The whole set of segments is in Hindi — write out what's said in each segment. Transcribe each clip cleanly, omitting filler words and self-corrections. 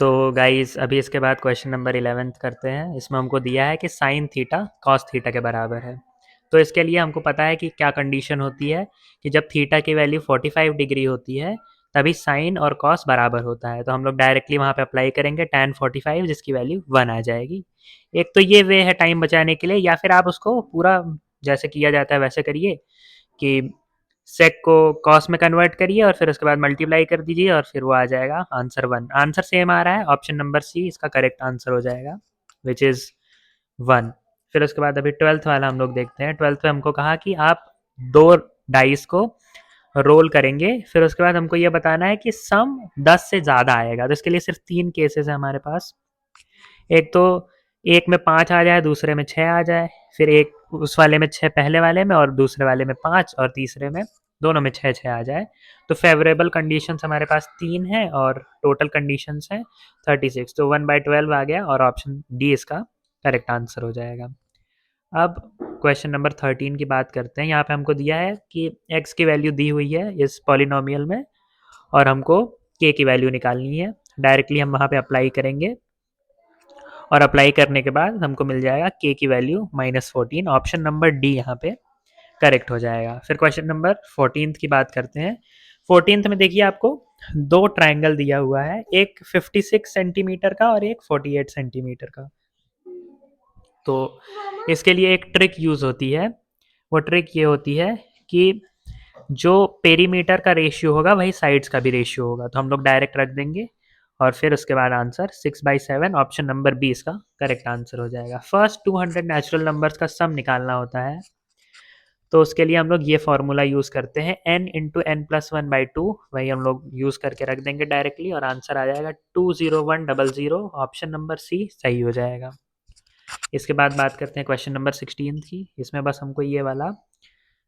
तो गाइस अभी इसके बाद क्वेश्चन नंबर 11 करते हैं। इसमें हमको दिया है कि साइन थीटा कॉस थीटा के बराबर है। तो इसके लिए हमको पता है कि क्या कंडीशन होती है कि जब थीटा की वैल्यू 45 डिग्री होती है तभी साइन और कॉस बराबर होता है। तो हम लोग डायरेक्टली वहाँ पे अप्लाई करेंगे tan 45 जिसकी वैल्यू 1 आ जाएगी। एक तो ये वे है टाइम बचाने के लिए, या फिर आप उसको पूरा जैसे किया जाता है वैसे करिए कि सेक को कॉस में कन्वर्ट करिए और फिर उसके बाद मल्टीप्लाई कर दीजिए और फिर वो आ जाएगा आंसर 1। आंसर सेम आ रहा है, ऑप्शन नंबर सी इसका करेक्ट आंसर हो जाएगा विच इज़ 1। फिर उसके बाद अभी 12th वाला हम लोग देखते हैं। 12th में हमको कहा कि आप 2 डाइस को रोल करेंगे, फिर उसके बाद हमको ये बताना है कि सम 10 से ज़्यादा आएगा। तो इसके लिए सिर्फ 3 केसेस है हमारे पास। एक तो एक में 5 आ जाए, दूसरे में 6 आ जाए, फिर एक उस वाले में 6 पहले वाले में और दूसरे वाले में 5 और तीसरे में दोनों में 6 6 आ जाए। तो फेवरेबल कंडीशंस हमारे पास 3 हैं और टोटल कंडीशंस हैं 36। तो 1/12 आ गया और ऑप्शन डी इसका करेक्ट आंसर हो जाएगा। अब क्वेश्चन नंबर 13 की बात करते हैं। यहाँ पे हमको दिया है कि x की वैल्यू दी हुई है इस पॉलिनोमियल में और हमको k की वैल्यू निकालनी है। डायरेक्टली हम वहाँ पे अप्लाई करेंगे और अप्लाई करने के बाद हमको मिल जाएगा k की वैल्यू -14। ऑप्शन नंबर डी यहाँ पे करेक्ट हो जाएगा। फिर क्वेश्चन नंबर 14 की बात करते हैं। 14 में देखिए आपको 2 ट्राइंगल दिया हुआ है, एक 56 सेंटीमीटर का और एक 48 सेंटीमीटर का। तो इसके लिए एक ट्रिक यूज़ होती है। वो ट्रिक ये होती है कि जो पेरीमीटर का रेशियो होगा वही साइड्स का भी रेशियो होगा। तो हम लोग डायरेक्ट रख देंगे और फिर उसके बाद आंसर 6/7 ऑप्शन नंबर बी इसका करेक्ट आंसर हो जाएगा। फर्स्ट 200 नेचुरल नंबर्स का सम निकालना होता है, तो उसके लिए हम लोग ये फार्मूला यूज़ करते हैं n इंटू एन प्लस 1/2। वही हम लोग यूज़ करके रख देंगे डायरेक्टली और आंसर आ जाएगा 20100। ऑप्शन नंबर सी सही हो जाएगा। इसके बाद बात करते हैं क्वेश्चन नंबर 16 की। इसमें बस हमको ये वाला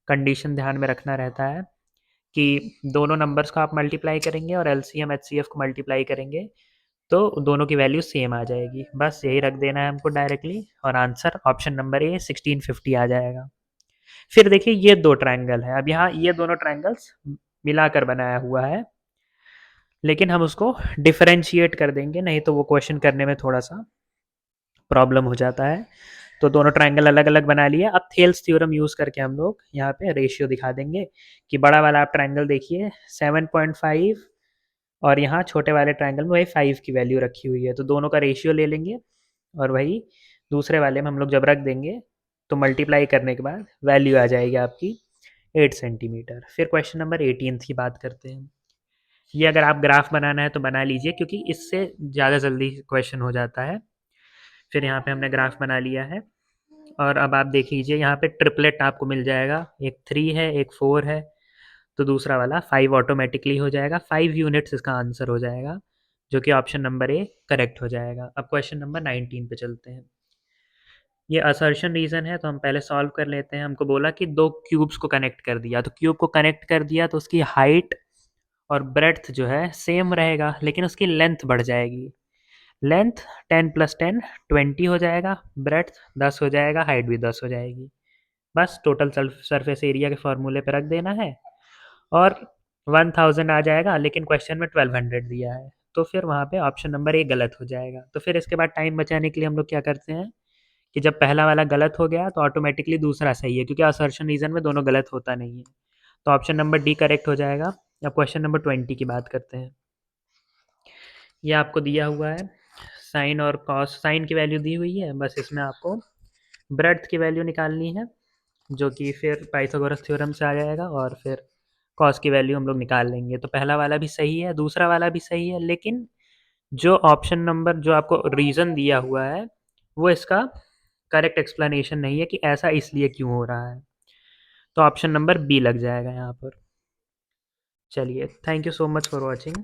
कंडीशन ध्यान में रखना रहता है कि दोनों नंबर्स को आप मल्टीप्लाई करेंगे और एलसीएम एचसीएफ को मल्टीप्लाई करेंगे तो दोनों की वैल्यू सेम आ जाएगी। बस यही रख देना है हमको डायरेक्टली और आंसर ऑप्शन नंबर ए 1650 आ जाएगा। फिर देखिए ये 2 ट्रायंगल है। अब यहाँ ये दोनों ट्रायंगल्स मिलाकर बनाया हुआ है, लेकिन हम उसको डिफरेंशिएट कर देंगे, नहीं तो वो क्वेश्चन करने में थोड़ा-सा प्रॉब्लम हो जाता है। तो दोनों ट्रायंगल अलग-अलग बना लिए। अब थेल्स थ्योरम यूज़ करके हम लोग यहाँ पे रेशियो दिखा देंगे कि बड़ा वाला आप ट्रायंगल देखिए 7.5 और यहाँ छोटे वाले ट्रायंगल में वही 5 की वैल्यू रखी हुई है। तो दोनों का रेशियो ले लेंगे और वही दूसरे वाले में हम लोग जब रख देंगे तो मल्टीप्लाई करने के बाद वैल्यू आ जाएगी आपकी 8 सेंटीमीटर। फिर क्वेश्चन नंबर 18 की बात करते हैं। ये अगर आप ग्राफ बनाना है तो बना लीजिए क्योंकि इससे ज़्यादा जल्दी क्वेश्चन हो जाता है। फिर यहाँ पे हमने ग्राफ बना लिया है और अब आप देख लीजिए यहाँ पे ट्रिपलेट आपको मिल जाएगा। एक 3 है, एक 4 है, तो दूसरा वाला 5 ऑटोमेटिकली हो जाएगा। 5 यूनिट्स इसका आंसर हो जाएगा, जो कि ऑप्शन नंबर ए करेक्ट हो जाएगा। अब क्वेश्चन नंबर 19 पे चलते हैं। ये असर्शन रीज़न है तो हम पहले सॉल्व कर लेते हैं। हमको बोला कि 2 क्यूब्स को कनेक्ट कर दिया, तो क्यूब को कनेक्ट कर दिया तो उसकी हाइट और ब्रेड्थ जो है सेम रहेगा, लेकिन उसकी लेंथ बढ़ जाएगी। लेंथ 10 + 10 20 हो जाएगा, ब्रेड्थ 10 हो जाएगा, हाइट भी 10 हो जाएगी। बस टोटल सरफेस एरिया के फॉर्मूले पे रख देना है और 1000 आ जाएगा, लेकिन क्वेश्चन में 1200 दिया है, तो फिर वहाँ पे ऑप्शन नंबर ए गलत हो जाएगा। तो फिर इसके बाद टाइम बचाने के लिए हम लोग क्या करते हैं कि जब पहला वाला गलत हो गया तो ऑटोमेटिकली दूसरा सही है, क्योंकि असर्शन रीज़न में दोनों गलत होता नहीं है। तो ऑप्शन नंबर डी करेक्ट हो जाएगा। अब क्वेश्चन नंबर 20 की बात करते हैं। ये आपको दिया हुआ है साइन और कॉस। साइन की वैल्यू दी हुई है, बस इसमें आपको ब्रेड्थ की वैल्यू निकालनी है, जो कि फिर पाइथागोरस थ्योरम से आ जाएगा और फिर कॉस की वैल्यू हम लोग निकाल लेंगे। तो पहला वाला भी सही है, दूसरा वाला भी सही है, लेकिन जो ऑप्शन नंबर जो आपको रीज़न दिया हुआ है वो इसका करेक्ट एक्सप्लेनेशन नहीं है कि ऐसा इसलिए क्यों हो रहा है। तो ऑप्शन नंबर बी लग जाएगा यहाँ पर। चलिए, thank you so much for watching.